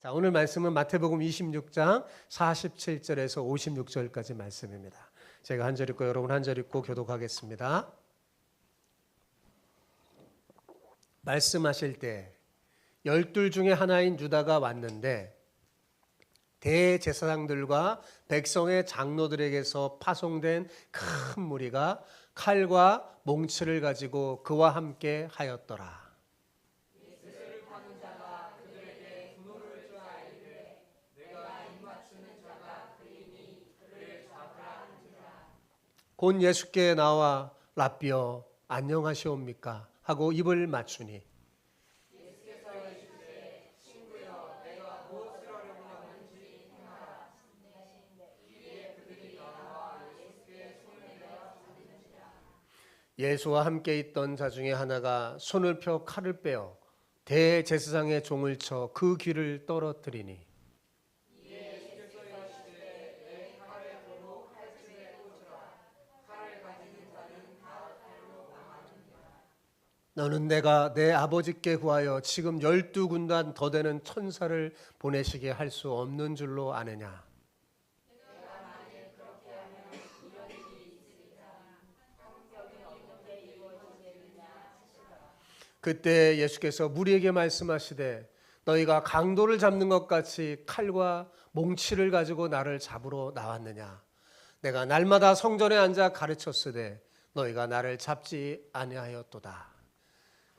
자, 오늘 말씀은 마태복음 26장 47절에서 56절까지 말씀입니다. 제가 한 절 읽고 여러분 한 절 읽고 교독하겠습니다. 말씀하실 때 12 중에 하나인 유다가 왔는데 대제사장들과 백성의 장로들에게서 파송된 큰 무리가 칼과 몽치를 가지고 그와 함께 하였더라. 곧 예수께 나와 랍비여 안녕하시옵니까 하고 입을 맞추니 예수와 함께 있던 자 중에 하나가 손을 펴 칼을 빼어 대제사장의 종을 쳐 그 귀를 떨어뜨리니 너는 내가 내 아버지께 구하여 지금 12군단 더 되는 천사를 보내시게 할 수 없는 줄로 아느냐. 그때 예수께서 무리에게 말씀하시되 너희가 강도를 잡는 것 같이 칼과 몽치를 가지고 나를 잡으러 나왔느냐. 내가 날마다 성전에 앉아 가르쳤으되 너희가 나를 잡지 아니하였도다.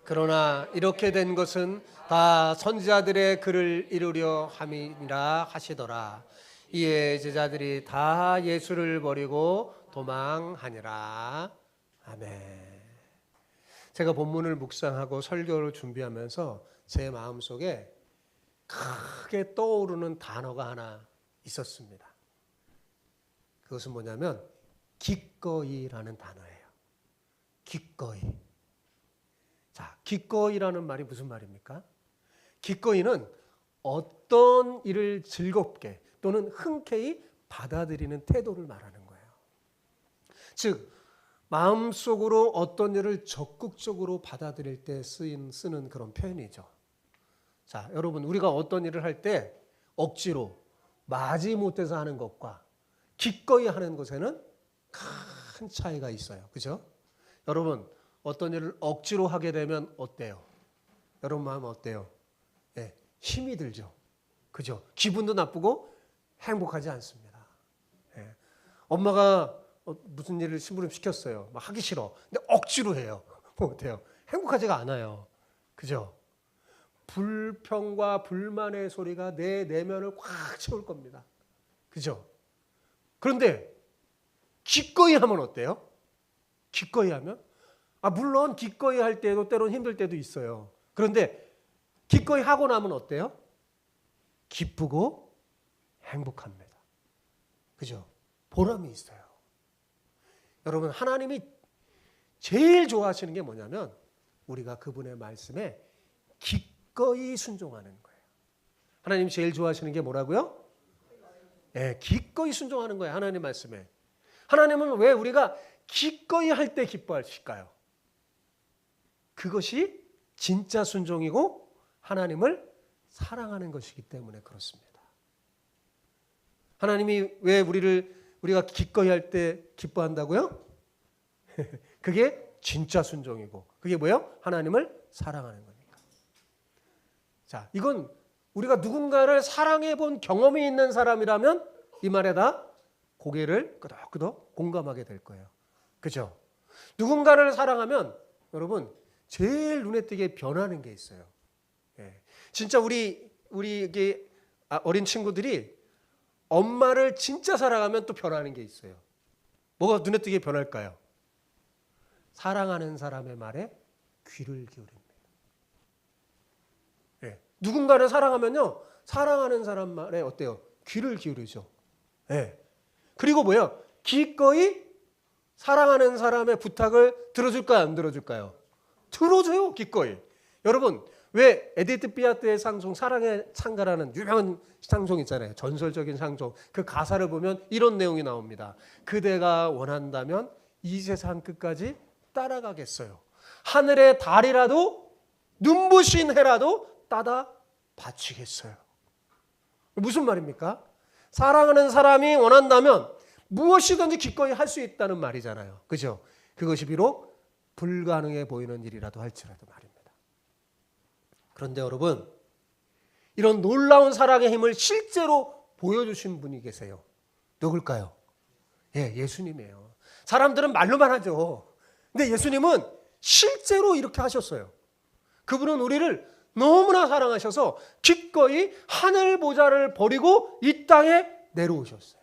그러나 이렇게 된 것은 다 선지자들의 글을 이루려 함이라 하시더라. 이에 제자들이 다 예수를 버리고 도망하니라. 아멘. 제가 본문을 묵상하고 설교를 준비하면서 제 마음속에 크게 떠오르는 단어가 하나 있었습니다. 그것은 뭐냐면 기꺼이라는 단어예요. 기꺼이. 자, 기꺼이라는 말이 무슨 말입니까? 기꺼이는 어떤 일을 즐겁게 또는 흔쾌히 받아들이는 태도를 말하는 거예요. 즉 마음속으로 어떤 일을 적극적으로 받아들일 때 쓰는 그런 표현이죠. 자, 여러분 우리가 어떤 일을 할 때 억지로 마지못해서 하는 것과 기꺼이 하는 것에는 큰 차이가 있어요. 그죠? 여러분 어떤 일을 억지로 하게 되면 어때요? 여러분 마음 어때요? 네, 힘이 들죠. 그죠? 기분도 나쁘고 행복하지 않습니다. 네. 엄마가 무슨 일을 심부름 시켰어요. 막 하기 싫어. 근데 억지로 해요. 어때요? 행복하지가 않아요. 그죠? 불평과 불만의 소리가 내 내면을 꽉 채울 겁니다. 그죠? 그런데 기꺼이 하면 어때요? 기꺼이 하면? 물론 기꺼이 할 때도 때로는 힘들 때도 있어요. 그런데 기꺼이 하고 나면 어때요? 기쁘고 행복합니다. 그죠? 보람이 있어요. 여러분 하나님이 제일 좋아하시는 게 뭐냐면 우리가 그분의 말씀에 기꺼이 순종하는 거예요. 하나님이 제일 좋아하시는 게 뭐라고요? 네, 기꺼이 순종하는 거예요. 하나님 말씀에. 하나님은 왜 우리가 기꺼이 할 때 기뻐하실까요? 그것이 진짜 순종이고 하나님을 사랑하는 것이기 때문에 그렇습니다. 하나님이 왜 우리가 기꺼이 할 때 기뻐한다고요? 그게 진짜 순종이고 그게 뭐예요? 하나님을 사랑하는 거니까. 자, 이건 우리가 누군가를 사랑해 본 경험이 있는 사람이라면 이 말에 다 고개를 끄덕끄덕 공감하게 될 거예요. 그죠? 누군가를 사랑하면 여러분 제일 눈에 띄게 변하는 게 있어요. 예. 진짜 우리 어린 친구들이 엄마를 진짜 사랑하면 또 변하는 게 있어요. 뭐가 눈에 띄게 변할까요? 사랑하는 사람의 말에 귀를 기울입니다. 예. 누군가를 사랑하면요, 사랑하는 사람 말에 어때요? 귀를 기울이죠. 예. 그리고 뭐예요? 기꺼이 사랑하는 사람의 부탁을 들어줄까요? 안 들어줄까요? 들어줘요. 기꺼이. 여러분 왜 에디트 피아프의 상송 사랑의 창가라는 유명한 상송 있잖아요. 전설적인 상송. 그 가사를 보면 이런 내용이 나옵니다. 그대가 원한다면 이 세상 끝까지 따라가겠어요. 하늘의 달이라도 눈부신 해라도 따다 바치겠어요. 무슨 말입니까? 사랑하는 사람이 원한다면 무엇이든지 기꺼이 할 수 있다는 말이잖아요. 그죠? 그것이 비록 불가능해 보이는 일이라도 할지라도 말입니다. 그런데 여러분, 이런 놀라운 사랑의 힘을 실제로 보여주신 분이 계세요. 누굴까요? 예수님이에요. 사람들은 말로만 하죠. 근데 예수님은 실제로 이렇게 하셨어요. 그분은 우리를 너무나 사랑하셔서 기꺼이 하늘 보좌를 버리고 이 땅에 내려오셨어요.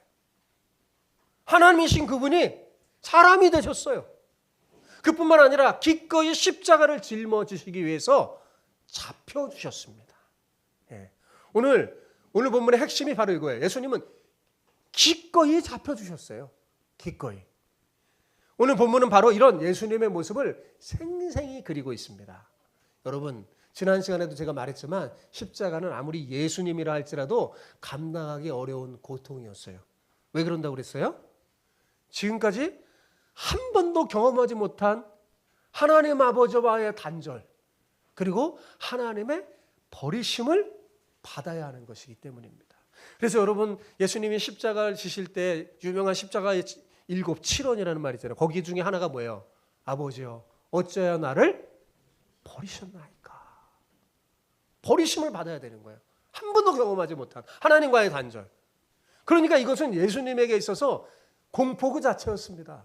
하나님이신 그분이 사람이 되셨어요. 그뿐만 아니라 기꺼이 십자가를 짊어지시기 위해서 잡혀주셨습니다. 오늘 본문의 핵심이 바로 이거예요. 예수님은 기꺼이 잡혀주셨어요. 기꺼이. 오늘 본문은 바로 이런 예수님의 모습을 생생히 그리고 있습니다. 여러분, 지난 시간에도 제가 말했지만 십자가는 아무리 예수님이라 할지라도 감당하기 어려운 고통이었어요. 왜 그런다고 그랬어요? 지금까지 한 번도 경험하지 못한 하나님 아버지와의 단절, 그리고 하나님의 버리심을 받아야 하는 것이기 때문입니다. 그래서 여러분, 예수님이 십자가를 지실 때 유명한 십자가의 7.7원이라는 말이 있잖아요. 거기 중에 하나가 뭐예요? 아버지여, 어찌하여 나를 버리셨나이까. 버리심을 받아야 되는 거예요. 한 번도 경험하지 못한 하나님과의 단절. 그러니까 이것은 예수님에게 있어서 공포 그 자체였습니다.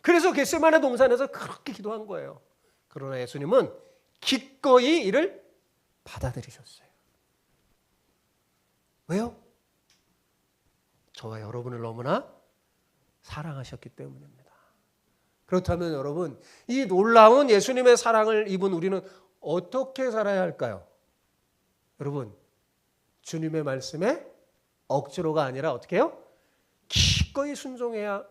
그래서 겟세마네 동산에서 그렇게 기도한 거예요. 그러나 예수님은 기꺼이 이를 받아들이셨어요. 왜요? 저와 여러분을 너무나 사랑하셨기 때문입니다. 그렇다면 여러분, 이 놀라운 예수님의 사랑을 입은 우리는 어떻게 살아야 할까요? 여러분, 주님의 말씀에 억지로가 아니라 어떻게 해요? 기꺼이 순종해야,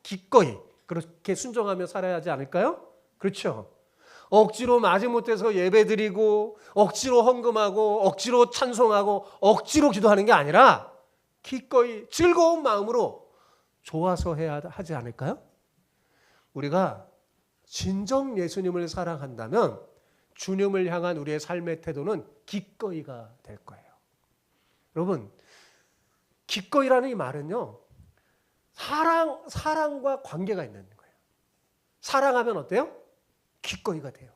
기꺼이 그렇게 순종하며 살아야 하지 않을까요? 그렇죠. 억지로 마지못해서 예배드리고 억지로 헌금하고 억지로 찬송하고 억지로 기도하는 게 아니라 기꺼이 즐거운 마음으로 좋아서 해야 하지 않을까요? 우리가 진정 예수님을 사랑한다면 주님을 향한 우리의 삶의 태도는 기꺼이가 될 거예요. 여러분, 기꺼이라는 이 말은요, 사랑과 관계가 있는 거예요. 사랑하면 어때요? 기꺼이가 돼요.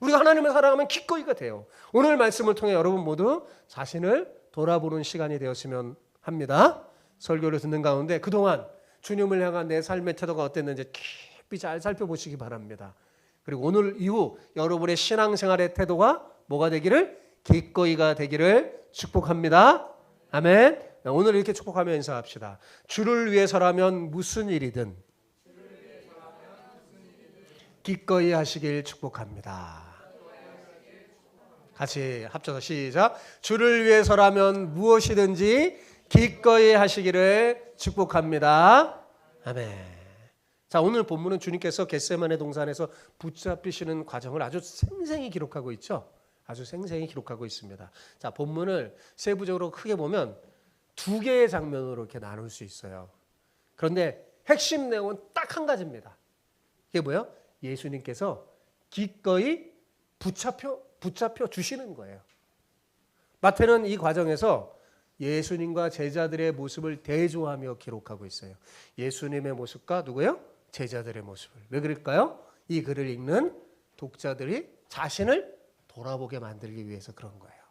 우리가 하나님을 사랑하면 기꺼이가 돼요. 오늘 말씀을 통해 여러분 모두 자신을 돌아보는 시간이 되었으면 합니다. 설교를 듣는 가운데 그동안 주님을 향한 내 삶의 태도가 어땠는지 깊이 잘 살펴보시기 바랍니다. 그리고 오늘 이후 여러분의 신앙생활의 태도가 뭐가 되기를? 기꺼이가 되기를 축복합니다. 아멘. 오늘 이렇게 축복하며 인사합시다. 주를 위해서라면 무슨 일이든 기꺼이 하시길 축복합니다. 같이 합쳐서 시작. 주를 위해서라면 무엇이든지 기꺼이 하시기를 축복합니다. 아멘. 자, 오늘 본문은 주님께서 겟세마네 동산에서 붙잡히시는 과정을 아주 생생히 기록하고 있죠. 아주 생생히 기록하고 있습니다. 자, 본문을 세부적으로 크게 보면 두 개의 장면으로 이렇게 나눌 수 있어요. 그런데 핵심 내용은 딱 한 가지입니다. 이게 뭐예요? 예수님께서 기꺼이 붙잡혀 주시는 거예요. 마태는 이 과정에서 예수님과 제자들의 모습을 대조하며 기록하고 있어요. 예수님의 모습과 누구예요? 제자들의 모습을. 왜 그럴까요? 이 글을 읽는 독자들이 자신을 돌아보게 만들기 위해서 그런 거예요.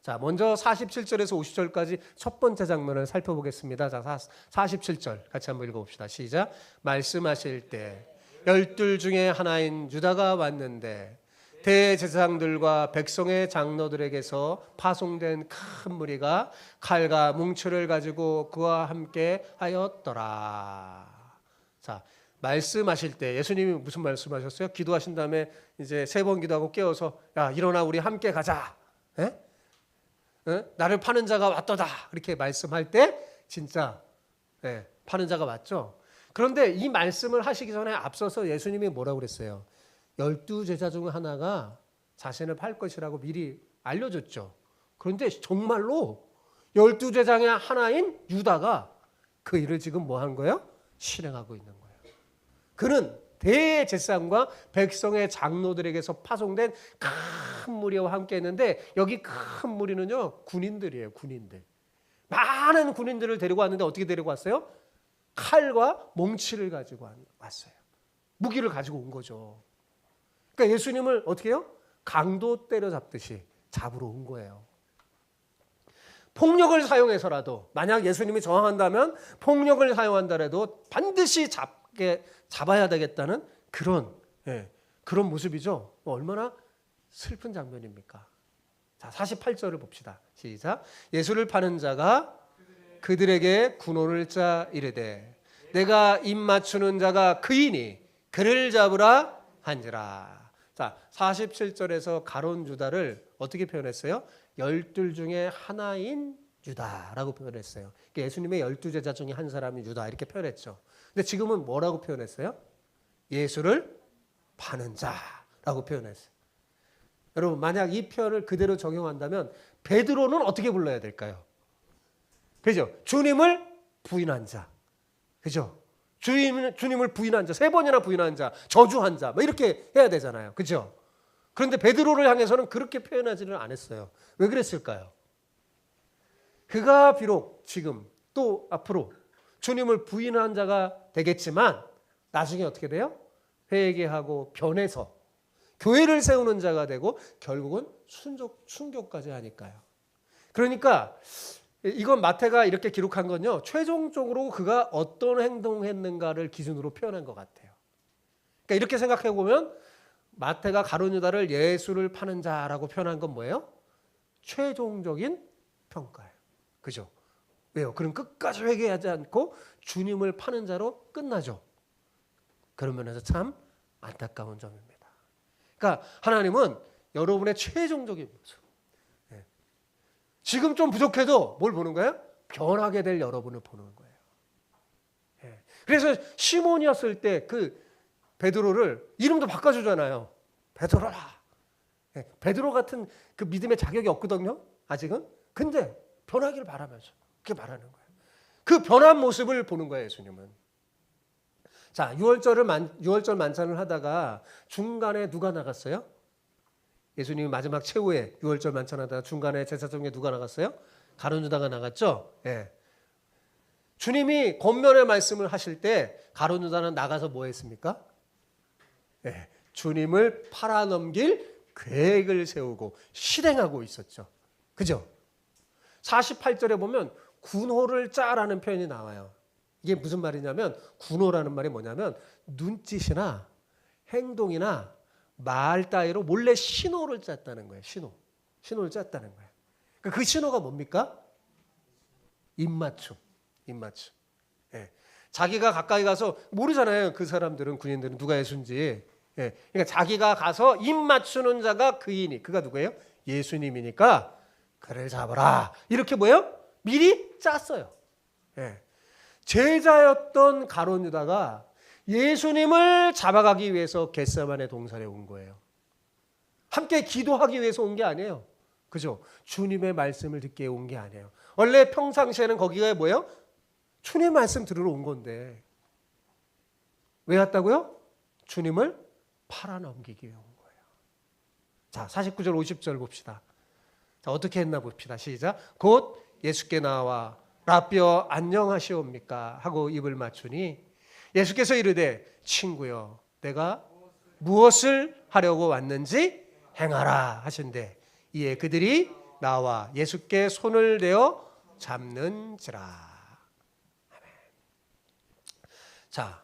자, 먼저 47절에서 50절까지 첫 번째 장면을 살펴보겠습니다. 자, 47절 같이 한번 읽어봅시다. 시작. 말씀하실 때 12 중에 하나인 유다가 왔는데 대제사장들과 백성의 장로들에게서 파송된 큰 무리가 칼과 뭉초를 가지고 그와 함께 하였더라. 자, 말씀하실 때 예수님이 무슨 말씀하셨어요? 기도하신 다음에 이제 3번 기도하고 깨워서 야, 일어나 우리 함께 가자. 에? 나를 파는 자가 왔도다. 이렇게 말씀할 때 진짜 파는 자가 왔죠. 그런데 이 말씀을 하시기 전에 앞서서 예수님이 뭐라고 그랬어요? 12 제자 중 하나가 자신을 팔 것이라고 미리 알려줬죠. 그런데 정말로 12 제자 중에 하나인 유다가 그 일을 지금 뭐 한 거예요? 실행하고 있는 거예요. 그는 대제사장과 백성의 장로들에게서 파송된 큰 무리와 함께 했는데, 여기 큰 무리는요 군인들이에요. 군인들. 많은 군인들을 데리고 왔는데 어떻게 데리고 왔어요? 칼과 몽치를 가지고 왔어요. 무기를 가지고 온 거죠. 그러니까 예수님을 어떻게 해요? 강도 때려잡듯이 잡으러 온 거예요. 폭력을 사용해서라도, 만약 예수님이 저항한다면 폭력을 사용한다라도 반드시 잡아야 되겠다는 그런 모습이죠. 얼마나 슬픈 장면입니까? 자, 48절을 봅시다. 시작. 예수를 파는 자가 그들에게 군호를 짜 이르되 내가 입 맞추는 자가 그이니 그를 잡으라 한지라. 자, 47절에서 가룟 유다를 어떻게 표현했어요? 12 중에 하나인 유다라고 표현했어요. 그러니까 예수님의 12제자 중에 한 사람이 유다 이렇게 표현했죠. 근데 지금은 뭐라고 표현했어요? 예수를 파는 자라고 표현했어요. 여러분, 만약 이 표현을 그대로 적용한다면 베드로는 어떻게 불러야 될까요? 그죠? 주님을 부인한 자. 그죠? 주님을 부인한 자, 3번이나 부인한 자, 저주한 자, 뭐 이렇게 해야 되잖아요. 그죠? 그런데 베드로를 향해서는 그렇게 표현하지는 않았어요. 왜 그랬을까요? 그가 비록 지금 또 앞으로 주님을 부인한 자가 되겠지만 나중에 어떻게 돼요? 회개하고 변해서 교회를 세우는 자가 되고 결국은 순교까지 하니까요. 그러니까 이건 마태가 이렇게 기록한 건요, 최종적으로 그가 어떤 행동했는가를 기준으로 표현한 것 같아요. 그러니까 이렇게 생각해 보면 마태가 가룟 유다를 예수를 파는 자라고 표현한 건 뭐예요? 최종적인 평가예요. 그죠? 왜요? 그럼 끝까지 회개하지 않고 주님을 파는 자로 끝나죠. 그런 면에서 참 안타까운 점입니다. 그러니까 하나님은 여러분의 최종적인 모습, 지금 좀 부족해도 뭘 보는 거예요? 변하게 될 여러분을 보는 거예요. 그래서 시몬이었을 때 그 베드로를 이름도 바꿔주잖아요. 베드로라. 베드로 같은 그 믿음의 자격이 없거든요, 아직은. 근데 변하기를 바라면서 그렇게 말하는 거예요. 그 변한 모습을 보는 거예요, 예수님은. 자, 6월절 만찬을 하다가 중간에 누가 나갔어요? 예수님이 마지막 최후에 6월절 만찬하다가 중간에 제사 중에 누가 나갔어요? 가룟 유다가 나갔죠. 예. 주님이 권면의 말씀을 하실 때 가룟 유다는 나가서 뭐 했습니까? 예. 주님을 팔아넘길 계획을 세우고 실행하고 있었죠. 그죠? 48절에 보면 군호를 짜라는 표현이 나와요. 이게 무슨 말이냐면, 군호라는 말이 뭐냐면 눈짓이나 행동이나 말 따위로 몰래 신호를 짰다는 거예요. 신호를 짰다는 거예요. 그 신호가 뭡니까? 입맞춤. 예. 자기가 가까이 가서 모르잖아요. 그 사람들은, 군인들은 누가 예수인지. 예. 그러니까 자기가 가서 입 맞추는 자가 그이니, 그가 누구예요? 예수님이니까 그를 잡아라. 이렇게 뭐예요? 미리 짰어요. 예. 제자였던 가룟 유다가 예수님을 잡아가기 위해서 겟세마네 동산에 온 거예요. 함께 기도하기 위해서 온 게 아니에요. 그죠? 주님의 말씀을 듣게 온 게 아니에요. 원래 평상시에는 거기가 뭐예요? 주님의 말씀 들으러 온 건데 왜 왔다고요? 주님을 팔아넘기기 위해 온 거예요. 자, 49절 50절 봅시다. 자, 어떻게 했나 봅시다. 시작. 곧 예수께 나와 라삐어 안녕하시옵니까 하고 입을 맞추니 예수께서 이르되 친구여 내가 무엇을 하려고 왔는지 행하라 하신대. 이에 그들이 나와 예수께 손을 대어 잡는지라. 아멘. 자,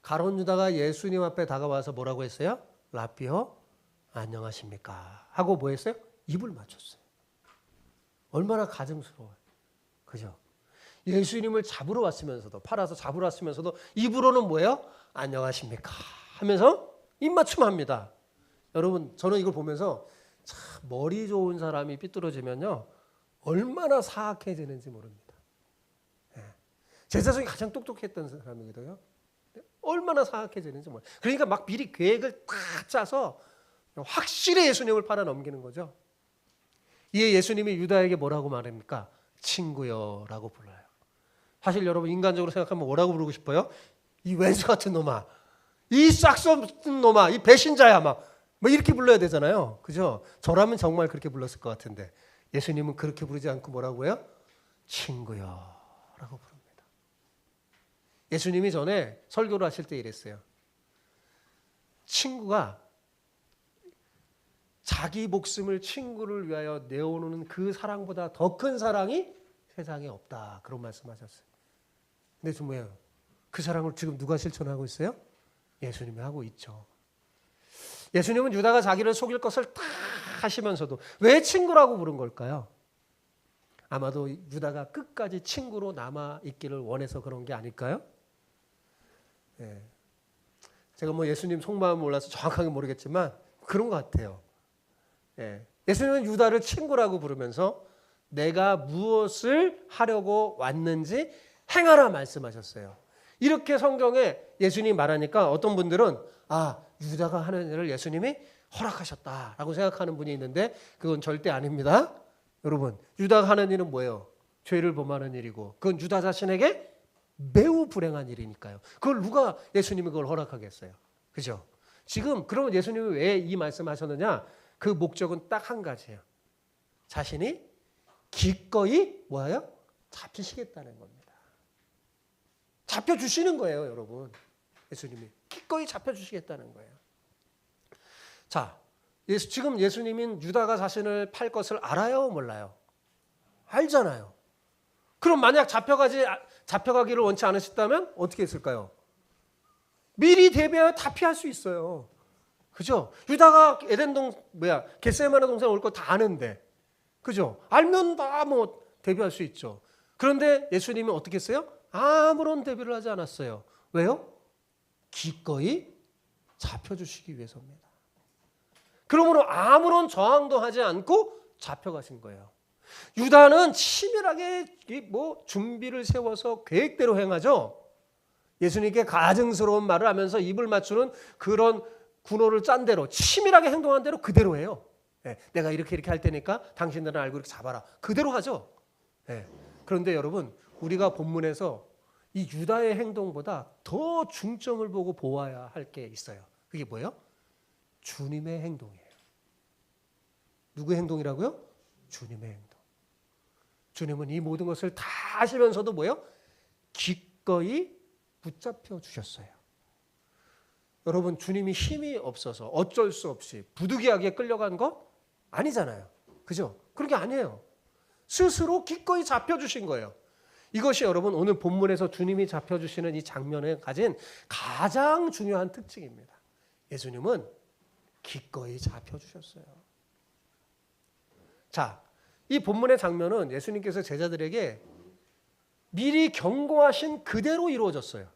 가룟 유다가 예수님 앞에 다가와서 뭐라고 했어요? 라삐어 안녕하십니까 하고 뭐 했어요? 입을 맞췄어요. 얼마나 가증스러워요. 그죠? 예수님을 잡으러 왔으면서도, 팔아서 잡으러 왔으면서도 입으로는 뭐예요? 안녕하십니까 하면서 입맞춤합니다. 여러분, 저는 이걸 보면서 참 머리 좋은 사람이 삐뚤어지면요 얼마나 사악해지는지 모릅니다. 제자 중에 가장 똑똑했던 사람이거든요. 얼마나 사악해지는지 몰라요. 그러니까 막 미리 계획을 딱 짜서 확실히 예수님을 팔아넘기는 거죠. 이에 예수님이 유다에게 뭐라고 말합니까? 친구여라고 불러요. 사실 여러분, 인간적으로 생각하면 뭐라고 부르고 싶어요? 이 왼수 같은 놈아, 이 싹쓸 놈아, 이 배신자야, 막 뭐 이렇게 불러야 되잖아요. 그죠? 저라면 정말 그렇게 불렀을 것 같은데 예수님은 그렇게 부르지 않고 뭐라고 해요? 친구여 라고 부릅니다. 예수님이 전에 설교를 하실 때 이랬어요. 친구가 자기 목숨을 친구를 위하여 내어놓는 그 사랑보다 더 큰 사랑이 세상에 없다. 그런 말씀하셨어요. 근데 좀 뭐예요? 그 사랑을 지금 누가 실천하고 있어요? 예수님이 하고 있죠. 예수님은 유다가 자기를 속일 것을 다 하시면서도 왜 친구라고 부른 걸까요? 아마도 유다가 끝까지 친구로 남아있기를 원해서 그런 게 아닐까요? 예. 제가 뭐 예수님 속마음을 몰라서 정확하게 모르겠지만 그런 것 같아요. 예. 예수님은 유다를 친구라고 부르면서 내가 무엇을 하려고 왔는지 행하라 말씀하셨어요. 이렇게 성경에 예수님이 말하니까 어떤 분들은 유다가 하는 일을 예수님이 허락하셨다라고 생각하는 분이 있는데 그건 절대 아닙니다. 여러분, 유다가 하는 일은 뭐예요? 죄를 범하는 일이고 그건 유다 자신에게 매우 불행한 일이니까요. 그걸 누가 예수님이 그걸 허락하겠어요? 그죠? 지금 그러면 예수님이 왜 이 말씀하셨느냐? 그 목적은 딱 한 가지예요. 자신이 기꺼이 뭐예요? 잡히시겠다는 겁니다. 잡혀주시는 거예요, 여러분. 예수님이 기꺼이 잡혀주시겠다는 거예요. 자, 지금 예수님인 유다가 자신을 팔 것을 알아요, 몰라요? 알잖아요. 그럼 만약 잡혀가기를 원치 않으셨다면 어떻게 했을까요? 미리 대비하여 다 피할 수 있어요. 그죠? 유다가 겟세마네 동산 올 거 다 아는데, 그죠? 알면 다 뭐 대비할 수 있죠. 그런데 예수님이 어떻게 했어요? 아무런 대비를 하지 않았어요. 왜요? 기꺼이 잡혀주시기 위해서입니다. 그러므로 아무런 저항도 하지 않고 잡혀가신 거예요. 유다는 치밀하게 준비를 세워서 계획대로 행하죠. 예수님께 가증스러운 말을 하면서 입을 맞추는 그런 군호를 짠 대로 치밀하게 행동한 대로 그대로 해요. 내가 이렇게 할 테니까 당신들은 알고 이렇게 잡아라. 그대로 하죠. 그런데 여러분, 우리가 본문에서 이 유다의 행동보다 더 중점을 보고 보아야 할 게 있어요. 그게 뭐예요? 주님의 행동이에요. 누구의 행동이라고요? 주님의 행동. 주님은 이 모든 것을 다 하시면서도 뭐예요? 기꺼이 붙잡혀 주셨어요. 여러분, 주님이 힘이 없어서 어쩔 수 없이 부득이하게 끌려간 거 아니잖아요. 그죠? 그런 게 아니에요. 스스로 기꺼이 잡혀주신 거예요. 이것이 여러분 오늘 본문에서 주님이 잡혀주시는 이 장면에 가진 가장 중요한 특징입니다. 예수님은 기꺼이 잡혀주셨어요. 자, 이 본문의 장면은 예수님께서 제자들에게 미리 경고하신 그대로 이루어졌어요.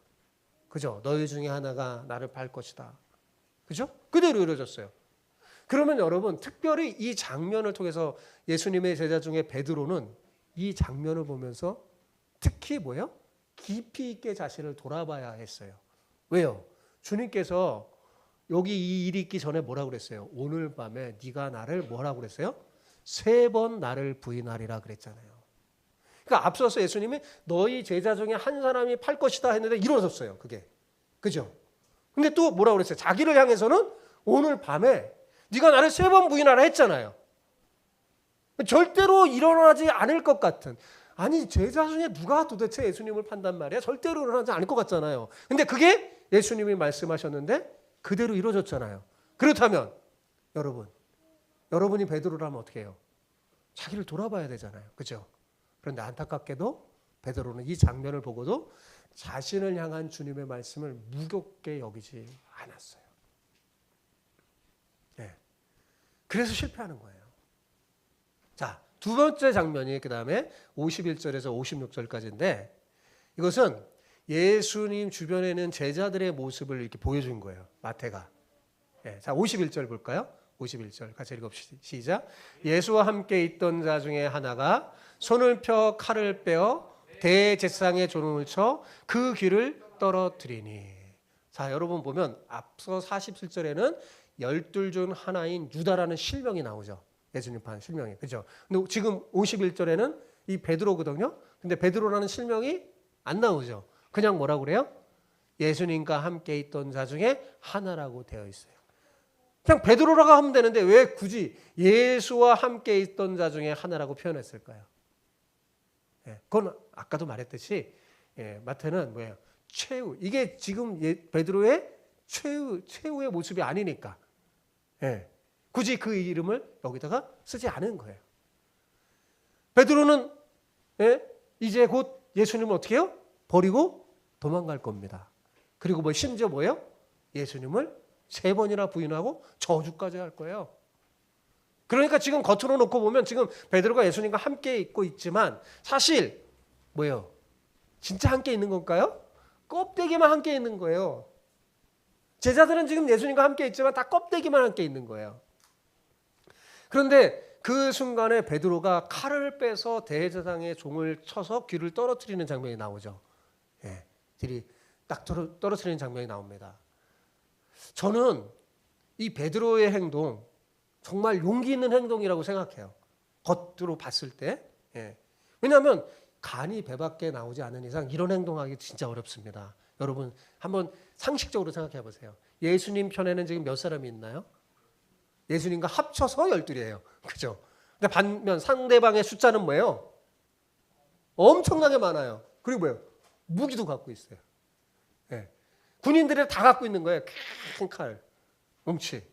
그죠? 너희 중에 하나가 나를 팔 것이다. 그죠? 그대로 이루어졌어요. 그러면 여러분, 특별히 이 장면을 통해서 예수님의 제자 중에 베드로는 이 장면을 보면서 특히 뭐예요? 깊이 있게 자신을 돌아봐야 했어요. 왜요? 주님께서 여기 이 일이 있기 전에 뭐라고 그랬어요? 오늘 밤에 네가 나를 뭐라고 그랬어요? 3번 나를 부인하리라 그랬잖아요. 그러니까 앞서서 예수님이 너희 제자 중에 한 사람이 팔 것이다 했는데 이루어졌어요. 그게. 그죠? 근데 또 뭐라고 그랬어요? 자기를 향해서는 오늘 밤에 네가 나를 3번 부인하라 했잖아요. 절대로 일어나지 않을 것 같은. 아니, 제자 중에 누가 도대체 예수님을 판단 말이야? 절대로 일어나지 않을 것 같잖아요. 근데 그게 예수님이 말씀하셨는데 그대로 이루어졌잖아요. 그렇다면 여러분이 베드로라면 어떻게 해요? 자기를 돌아봐야 되잖아요. 그죠? 그런데 안타깝게도 베드로는 이 장면을 보고도 자신을 향한 주님의 말씀을 무겁게 여기지 않았어요. 그래서 실패하는 거예요. 자, 두 번째 장면이 그 다음에 51절에서 56절까지인데 이것은 예수님 주변에 있는 제자들의 모습을 이렇게 보여준 거예요. 마태가. 자, 51절 볼까요? 51절 같이 읽읍시다. 시작. 예수와 함께 있던 자 중에 하나가 손을 펴 칼을 빼어 대제사장의 존을 쳐 그 귀를 떨어뜨리니. 자, 여러분 보면 앞서 47절에는 12 중 하나인 유다라는 실명이 나오죠. 예수님 판 실명이. 그죠? 근데 지금 51절에는 이 베드로거든요. 근데 베드로라는 실명이 안 나오죠. 그냥 뭐라고 그래요? 예수님과 함께 있던 자 중에 하나라고 되어 있어요. 그냥 베드로라고 하면 되는데 왜 굳이 예수와 함께 있던 자 중에 하나라고 표현했을까요? 그건 아까도 말했듯이 마태는 뭐예요? 최후. 이게 지금 베드로의 최후의 모습이 아니니까 굳이 그 이름을 여기다가 쓰지 않은 거예요. 베드로는 이제 곧 예수님을 어떻게 해요? 버리고 도망갈 겁니다. 그리고 뭐 심지어 뭐예요? 예수님을 3번이나 부인하고 저주까지 할 거예요. 그러니까 지금 겉으로 놓고 보면 지금 베드로가 예수님과 함께 있고 있지만 사실 뭐예요? 진짜 함께 있는 건가요? 껍데기만 함께 있는 거예요. 제자들은 지금 예수님과 함께 있지만 다 껍데기만 함께 있는 거예요. 그런데 그 순간에 베드로가 칼을 빼서 대제사장의 종을 쳐서 귀를 떨어뜨리는 장면이 나오죠. 귀를 딱 떨어뜨리는 장면이 나옵니다. 저는 이 베드로의 행동 정말 용기 있는 행동이라고 생각해요. 겉으로 봤을 때. 왜냐하면 간이 배 밖에 나오지 않은 이상 이런 행동하기 진짜 어렵습니다. 여러분 한번 상식적으로 생각해 보세요. 예수님 편에는 지금 몇 사람이 있나요? 예수님과 합쳐서 12이에요. 그죠? 근데 반면 상대방의 숫자는 뭐예요? 엄청나게 많아요. 그리고 뭐예요? 무기도 갖고 있어요. 군인들이 다 갖고 있는 거예요. 큰 칼, 뭉치.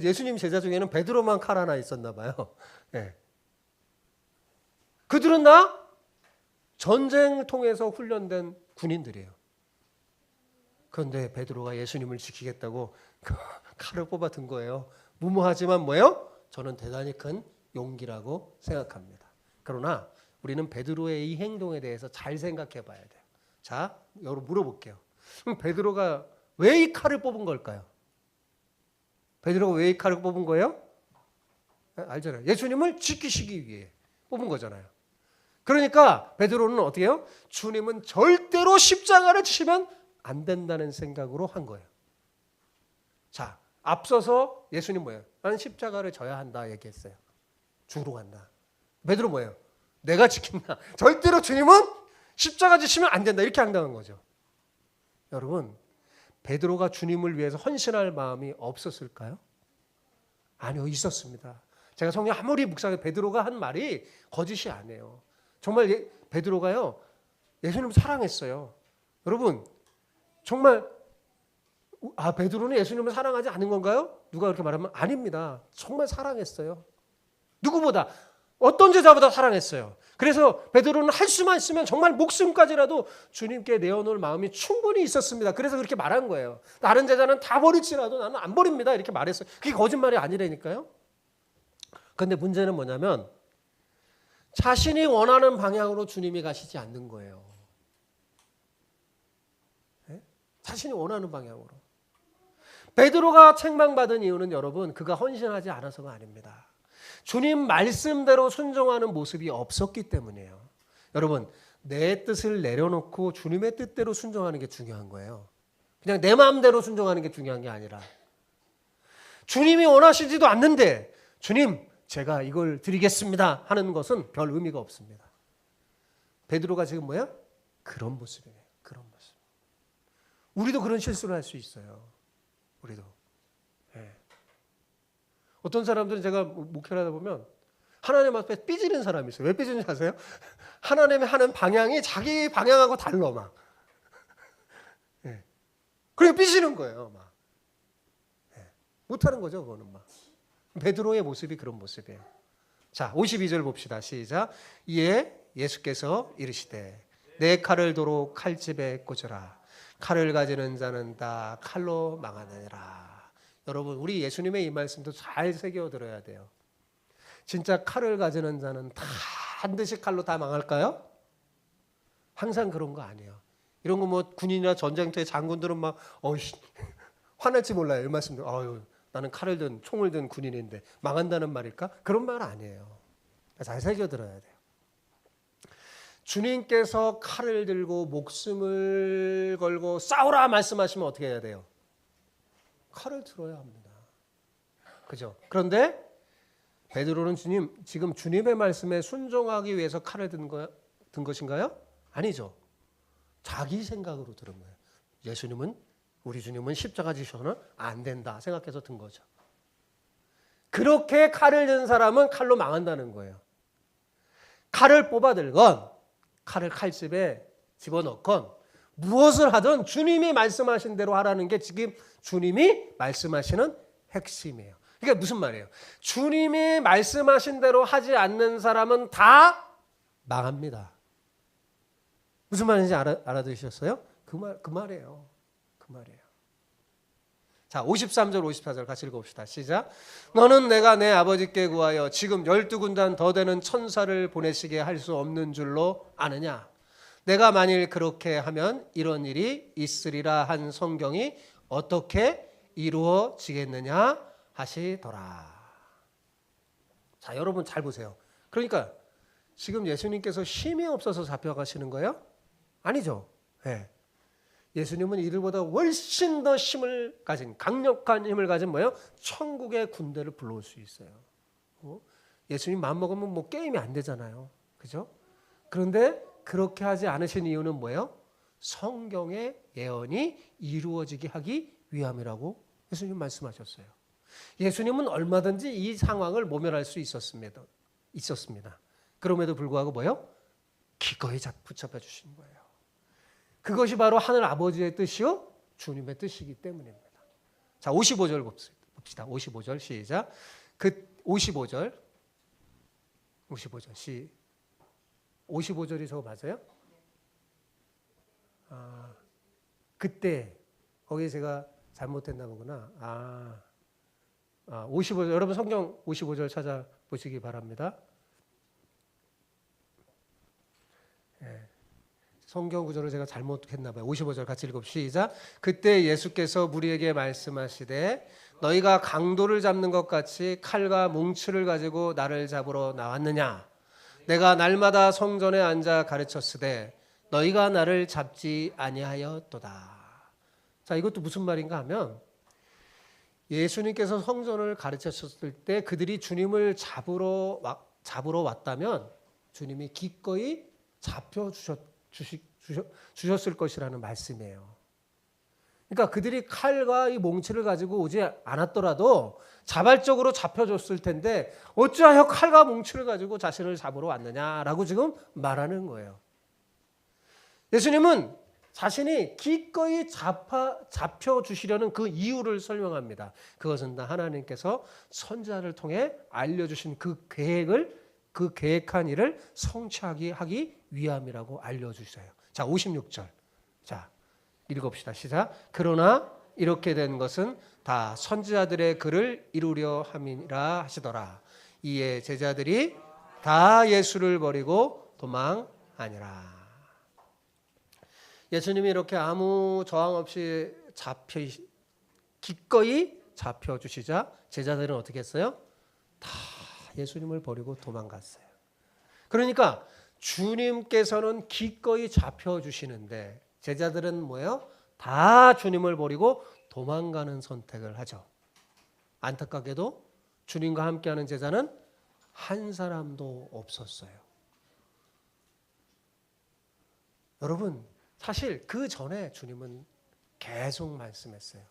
예수님 제자 중에는 베드로만 칼 하나 있었나 봐요. 그들은 다 전쟁통에서 훈련된 군인들이에요. 그런데 베드로가 예수님을 지키겠다고 칼을 뽑아 든 거예요. 무모하지만 뭐예요? 저는 대단히 큰 용기라고 생각합니다. 그러나 우리는 베드로의 이 행동에 대해서 잘 생각해 봐야 돼요. 자, 여러분 물어볼게요. 그럼 베드로가 왜 이 칼을 뽑은 걸까요? 베드로가 왜 이 칼을 뽑은 거예요? 알잖아요. 예수님을 지키시기 위해 뽑은 거잖아요. 그러니까 베드로는 어떻게 해요? 주님은 절대로 십자가를 지시면 안 된다는 생각으로 한 거예요. 자, 앞서서 예수님 뭐예요? 나는 십자가를 져야 한다 얘기했어요. 죽으러 간다. 베드로 뭐예요? 내가 지킨다. 절대로 주님은 십자가 지시면 안 된다. 이렇게 항당한 거죠. 여러분, 베드로가 주님을 위해서 헌신할 마음이 없었을까요? 아니요, 있었습니다. 제가 성경 아무리 묵상해 베드로가 한 말이 거짓이 아니에요. 정말 베드로가요, 예수님을 사랑했어요. 여러분, 정말 베드로는 예수님을 사랑하지 않은 건가요? 누가 그렇게 말하면 아닙니다. 정말 사랑했어요. 누구보다 어떤 제자보다 사랑했어요. 그래서 베드로는 할 수만 있으면 정말 목숨까지라도 주님께 내어놓을 마음이 충분히 있었습니다. 그래서 그렇게 말한 거예요. 다른 제자는 다 버릴지라도 나는 안 버립니다. 이렇게 말했어요. 그게 거짓말이 아니라니까요. 그런데 문제는 뭐냐면 자신이 원하는 방향으로 주님이 가시지 않는 거예요. 자신이 원하는 방향으로. 베드로가 책망받은 이유는 여러분 그가 헌신하지 않아서가 아닙니다. 주님 말씀대로 순종하는 모습이 없었기 때문이에요. 여러분 내 뜻을 내려놓고 주님의 뜻대로 순종하는 게 중요한 거예요. 그냥 내 마음대로 순종하는 게 중요한 게 아니라 주님이 원하시지도 않는데 주님 제가 이걸 드리겠습니다 하는 것은 별 의미가 없습니다. 베드로가 지금 뭐야? 그런 모습이에요. 그런 모습. 우리도 그런 실수를 할 수 있어요. 우리도. 어떤 사람들은 제가 목회를 하다 보면 하나님 앞에 삐지는 사람이 있어요. 왜 삐지는지 아세요? 하나님이 하는 방향이 자기 방향하고 달라 막. 그러니까 삐지는 거예요. 막. 못하는 거죠. 그거는 막. 베드로의 모습이 그런 모습이에요. 자, 52절 봅시다. 시작. 이에 예수께서 이르시되 내 칼을 도로 칼집에 꽂으라. 칼을 가지는 자는 다 칼로 망하느니라. 여러분 우리 예수님의 이 말씀도 잘 새겨 들어야 돼요. 진짜 칼을 가지는 자는 다 반드시 칼로 다 망할까요? 항상 그런 거 아니에요. 이런 거 뭐 군인이나 전쟁터의 장군들은 막 화날지 몰라요. 이 말씀도 나는 칼을 든 총을 든 군인인데 망한다는 말일까? 그런 말 아니에요. 잘 새겨 들어야 돼요. 주님께서 칼을 들고 목숨을 걸고 싸우라 말씀하시면 어떻게 해야 돼요? 칼을 들어야 합니다. 그죠? 그런데 베드로는 지금 주님의 말씀에 순종하기 위해서 칼을 든 것인가요? 아니죠. 자기 생각으로 들은 거예요. 우리 주님은 십자가 지셔서는 안 된다 생각해서 든 거죠. 그렇게 칼을 든 사람은 칼로 망한다는 거예요. 칼을 뽑아들건 칼을 칼집에 집어넣건 무엇을 하든 주님이 말씀하신 대로 하라는 게 지금 주님이 말씀하시는 핵심이에요. 이게 무슨 말이에요? 주님이 말씀하신 대로 하지 않는 사람은 다 망합니다. 무슨 말인지 알아들으셨어요? 그 말이에요. 그 말이에요. 자, 53절 54절 같이 읽어봅시다. 시작. 너는 내가 내 아버지께 구하여 지금 12군단 더 되는 천사를 보내시게 할 수 없는 줄로 아느냐? 내가 만일 그렇게 하면 이런 일이 있으리라 한 성경이 어떻게 이루어지겠느냐 하시더라. 자, 여러분 잘 보세요. 그러니까 지금 예수님께서 힘이 없어서 잡혀가시는 거예요? 아니죠. 네. 예수님은 이들보다 훨씬 더 힘을 가진, 강력한 힘을 가진 뭐예요? 천국의 군대를 불러올 수 있어요. 예수님 마음먹으면 뭐 게임이 안 되잖아요. 그죠? 그런데 그렇게 하지 않으신 이유는 뭐예요? 성경의 예언이 이루어지게 하기 위함이라고 예수님 말씀하셨어요. 예수님은 얼마든지 이 상황을 모면할 수 있었습니다. 그럼에도 불구하고 뭐예요? 기꺼이 붙잡아 주신 거예요. 그것이 바로 하늘 아버지의 뜻이요 주님의 뜻이기 때문입니다. 자, 55절 봅시다. 55절 시작. 55절 55절이 저거 맞아요? 그때 거기 제가 잘못했나 보구나. 55절 여러분 성경 55절 찾아보시기 바랍니다. 네. 성경 구절을 제가 잘못했나 봐요. 55절 같이 읽읍시다. 그때 예수께서 무리에게 말씀하시되 너희가 강도를 잡는 것 같이 칼과 뭉치를 가지고 나를 잡으러 나왔느냐? 내가 날마다 성전에 앉아 가르쳤으되 너희가 나를 잡지 아니하였도다. 자, 이것도 무슨 말인가 하면 예수님께서 성전을 가르쳤을 때 그들이 주님을 잡으러 왔다면 주님이 기꺼이 주셨을 것이라는 말씀이에요. 그러니까 그들이 칼과 이 몽치를 가지고 오지 않았더라도 자발적으로 잡혀줬을 텐데 어찌하여 칼과 몽치를 가지고 자신을 잡으러 왔느냐라고 지금 말하는 거예요. 예수님은 자신이 기꺼이 잡혀주시려는 그 이유를 설명합니다. 그것은 다 하나님께서 선지자를 통해 알려주신 그 계획한 일을 성취하기 위함이라고 알려주셔요. 자, 56절. 자, 읽어봅시다. 시작. 그러나 이렇게 된 것은 다 선지자들의 글을 이루려 함이라 하시더라. 이에 제자들이 다 예수를 버리고 도망하니라. 예수님이 이렇게 아무 저항 없이 기꺼이 잡혀주시자 제자들은 어떻게 했어요? 다 예수님을 버리고 도망갔어요. 그러니까 주님께서는 기꺼이 잡혀주시는데 제자들은 뭐예요? 다 주님을 버리고 도망가는 선택을 하죠. 안타깝게도 주님과 함께하는 제자는 한 사람도 없었어요. 여러분, 사실 그 전에 주님은 계속 말씀했어요.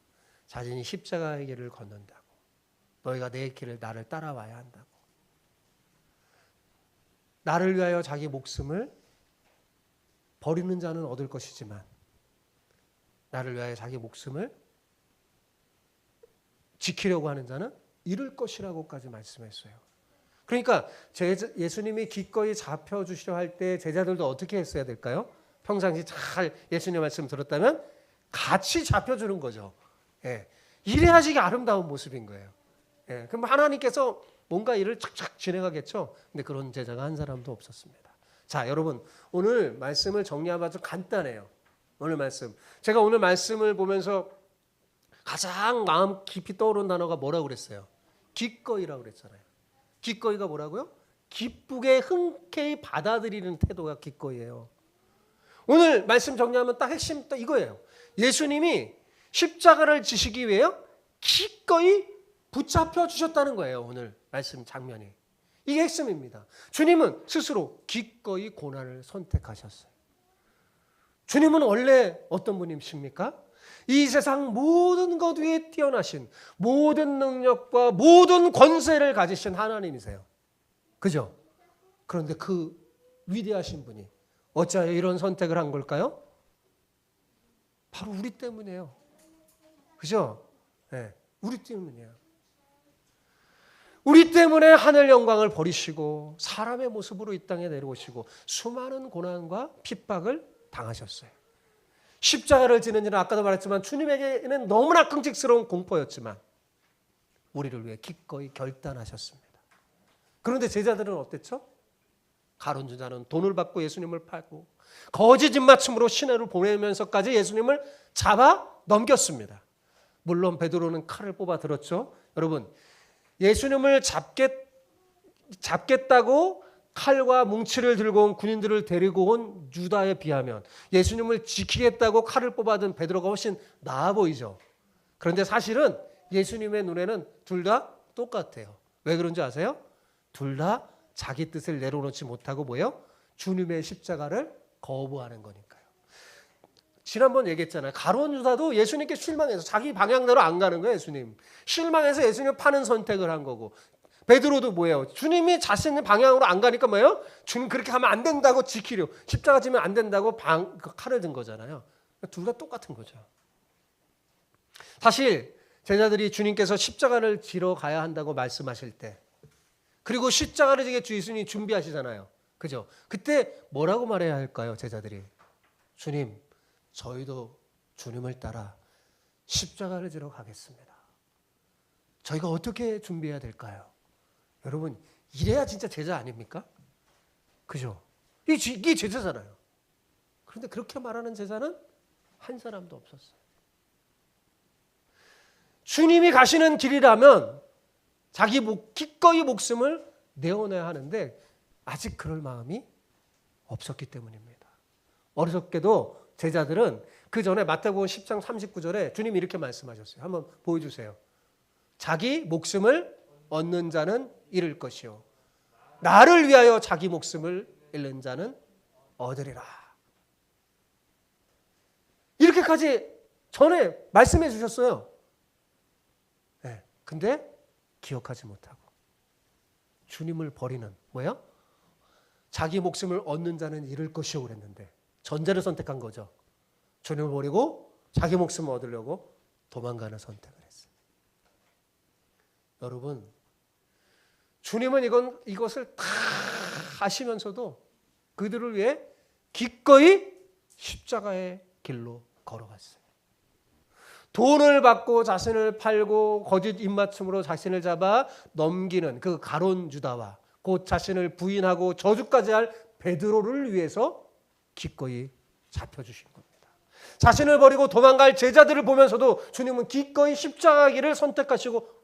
자신이 십자가의 길을 걷는다고. 너희가 내 길을 나를 따라와야 한다고. 나를 위하여 자기 목숨을 버리는 자는 얻을 것이지만 나를 위하여 자기 목숨을 지키려고 하는 자는 잃을 것이라고까지 말씀했어요. 그러니까 예수님이 기꺼이 잡혀주시려 할 때 제자들도 어떻게 했어야 될까요? 평상시 잘 예수님 말씀 들었다면 같이 잡혀주는 거죠. 예. 이래야지 이게 아름다운 모습인 거예요. 예. 그럼 하나님께서 뭔가 일을 착착 진행하겠죠. 근데 그런 제자가 한 사람도 없었습니다. 자, 여러분 오늘 말씀을 정리하면 아주 간단해요. 오늘 말씀. 제가 오늘 말씀을 보면서 가장 마음 깊이 떠오른 단어가 뭐라고 그랬어요? 기꺼이라고 그랬잖아요. 기꺼이가 뭐라고요? 기쁘게 흔쾌히 받아들이는 태도가 기꺼이예요. 오늘 말씀 정리하면 딱 핵심 딱 이거예요. 예수님이 십자가를 지시기 위해 기꺼이 붙잡혀 주셨다는 거예요. 오늘 말씀 장면이. 이게 핵심입니다. 주님은 스스로 기꺼이 고난을 선택하셨어요. 주님은 원래 어떤 분이십니까? 이 세상 모든 것 위에 뛰어나신 모든 능력과 모든 권세를 가지신 하나님이세요. 그죠? 그런데 그 위대하신 분이 어찌하여 이런 선택을 한 걸까요? 바로 우리 때문이에요. 그죠? 네, 우리 때문이에요. 우리 때문에 하늘 영광을 버리시고 사람의 모습으로 이 땅에 내려오시고 수많은 고난과 핍박을 당하셨어요. 십자가를 지는 일은 아까도 말했지만 주님에게는 너무나 끔찍스러운 공포였지만 우리를 위해 기꺼이 결단하셨습니다. 그런데 제자들은 어땠죠? 가룟 유다는 돈을 받고 예수님을 팔고 거짓 입맞춤으로 시내를 보내면서까지 예수님을 잡아 넘겼습니다. 물론 베드로는 칼을 뽑아 들었죠. 여러분, 예수님을 잡겠다고 칼과 뭉치를 들고 온 군인들을 데리고 온 유다에 비하면 예수님을 지키겠다고 칼을 뽑아든 베드로가 훨씬 나아 보이죠. 그런데 사실은 예수님의 눈에는 둘 다 똑같아요. 왜 그런지 아세요? 둘 다 자기 뜻을 내려놓지 못하고 뭐예요? 주님의 십자가를 거부하는 거니까요. 지난번 얘기했잖아요. 가룟 유다도 예수님께 실망해서 자기 방향대로 안 가는 거예요. 예수님 실망해서 예수님을 파는 선택을 한 거고, 베드로도 뭐예요? 주님이 자신의 방향으로 안 가니까 뭐예요? 주님 그렇게 하면 안 된다고 지키려, 십자가 지면 안 된다고 칼을 든 거잖아요. 둘 다 똑같은 거죠. 사실 제자들이 주님께서 십자가를 지러 가야 한다고 말씀하실 때, 그리고 십자가를 지게 주 예수님이 준비하시잖아요. 그죠? 그때 뭐라고 말해야 할까요? 제자들이 주님, 저희도 주님을 따라 십자가를 지러 가겠습니다. 저희가 어떻게 준비해야 될까요? 여러분, 이래야 진짜 제자 아닙니까? 그죠? 이게 제자잖아요. 그런데 그렇게 말하는 제자는 한 사람도 없었어요. 주님이 가시는 길이라면 자기 기꺼이 목숨을 내어놔야 하는데 아직 그럴 마음이 없었기 때문입니다. 어리석게도 제자들은 그 전에 마태복음 10장 39절에 주님이 이렇게 말씀하셨어요. 한번 보여주세요. 자기 목숨을 얻는 자는 잃을 것이요 나를 위하여 자기 목숨을 잃는 자는 얻으리라. 이렇게까지 전에 말씀해 주셨어요. 네, 근데 기억하지 못하고 주님을 버리는, 뭐야? 자기 목숨을 얻는 자는 잃을 것이요 그랬는데 전제를 선택한 거죠. 주님을 버리고 자기 목숨을 얻으려고 도망가는 선택을 했어요. 여러분, 주님은 이것을 다 하시면서도 그들을 위해 기꺼이 십자가의 길로 걸어갔어요. 돈을 받고 자신을 팔고 거짓 입맞춤으로 자신을 잡아 넘기는 그 가룟 유다와 곧 자신을 부인하고 저주까지 할 베드로를 위해서 기꺼이 잡혀주신 겁니다. 자신을 버리고 도망갈 제자들을 보면서도 주님은 기꺼이 십자가 길을 선택하시고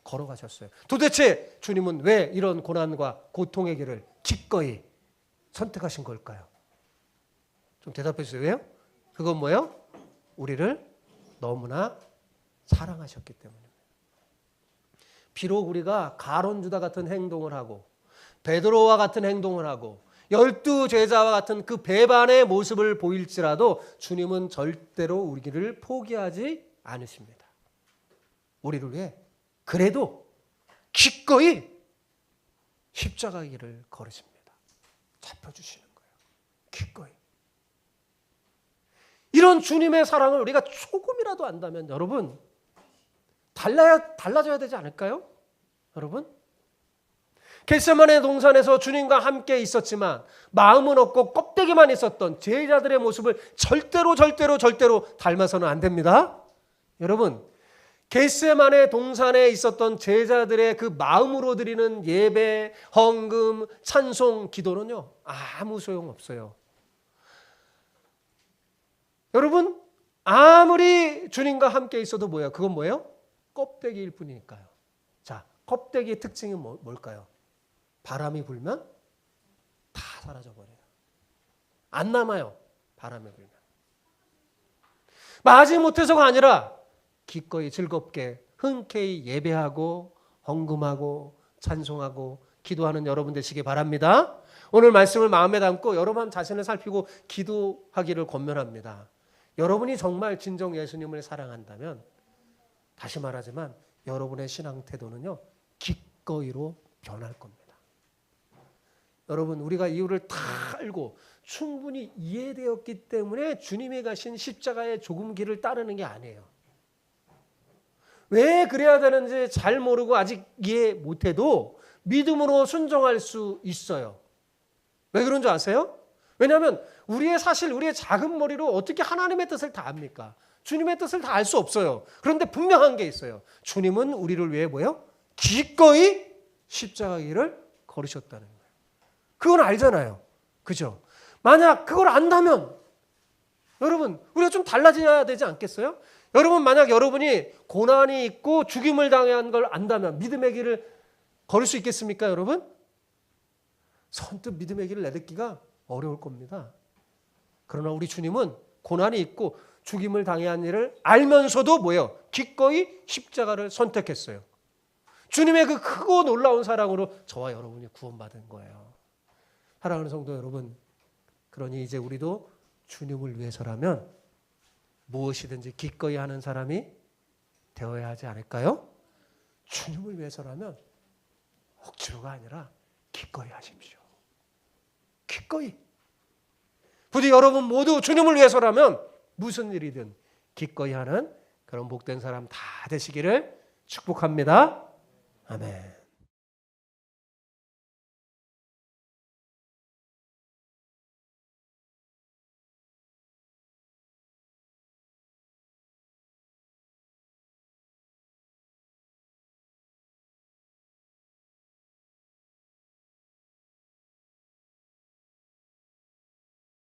걸어가셨어요. 도대체 주님은 왜 이런 고난과 고통의 길을 기꺼이 선택하신 걸까요? 좀 대답해 주세요. 왜요? 그건 뭐예요? 우리를 너무나 사랑하셨기 때문입니다. 비록 우리가 가룟 유다 같은 행동을 하고 베드로와 같은 행동을 하고 12 제자와 같은 그 배반의 모습을 보일지라도 주님은 절대로 우리를 포기하지 않으십니다. 우리를 위해 그래도 기꺼이 십자가 길을 걸으십니다. 잡혀주시는 거예요. 기꺼이. 이런 주님의 사랑을 우리가 조금이라도 안다면 여러분 달라져야 되지 않을까요? 여러분, 겟세마네 동산에서 주님과 함께 있었지만 마음은 없고 껍데기만 있었던 제자들의 모습을 절대로 닮아서는 안 됩니다. 여러분, 겟세마네 동산에 있었던 제자들의 그 마음으로 드리는 예배, 헌금, 찬송, 기도는요 아무 소용없어요. 여러분, 아무리 주님과 함께 있어도 뭐예요? 그건 뭐예요? 껍데기일 뿐이니까요. 자, 껍데기의 특징이 뭘까요? 바람이 불면 다 사라져버려요. 안 남아요. 바람이 불면. 마지못해서가 아니라 기꺼이 즐겁게 흔쾌히 예배하고 헌금하고 찬송하고 기도하는 여러분 되시기 바랍니다. 오늘 말씀을 마음에 담고 여러분 자신을 살피고 기도하기를 권면합니다. 여러분이 정말 진정 예수님을 사랑한다면, 다시 말하지만 여러분의 신앙 태도는요, 기꺼이로 변할 겁니다. 여러분, 우리가 이유를 다 알고 충분히 이해되었기 때문에 주님이 가신 십자가의 좁은 길을 따르는 게 아니에요. 왜 그래야 되는지 잘 모르고 아직 이해 못해도 믿음으로 순종할 수 있어요. 왜 그런 줄 아세요? 왜냐하면 우리의 작은 머리로 어떻게 하나님의 뜻을 다 압니까? 주님의 뜻을 다 알 수 없어요. 그런데 분명한 게 있어요. 주님은 우리를 위해 뭐예요? 기꺼이 십자가 길을 걸으셨다는 거예요. 그건 알잖아요. 그죠? 만약 그걸 안다면 여러분, 우리가 좀 달라져야 되지 않겠어요? 여러분, 만약 여러분이 고난이 있고 죽임을 당한 걸 안다면 믿음의 길을 걸을 수 있겠습니까, 여러분? 선뜻 믿음의 길을 내딛기가 어려울 겁니다. 그러나 우리 주님은 고난이 있고 죽임을 당해야 한 일을 알면서도 뭐예요? 기꺼이 십자가를 선택했어요. 주님의 그 크고 놀라운 사랑으로 저와 여러분이 구원받은 거예요. 사랑하는 성도 여러분, 그러니 이제 우리도 주님을 위해서라면 무엇이든지 기꺼이 하는 사람이 되어야 하지 않을까요? 주님을 위해서라면 억지로가 아니라 기꺼이 하십시오. 기꺼이. 부디 여러분 모두 주님을 위해서라면 무슨 일이든 기꺼이 하는 그런 복된 사람 다 되시기를 축복합니다. 아멘.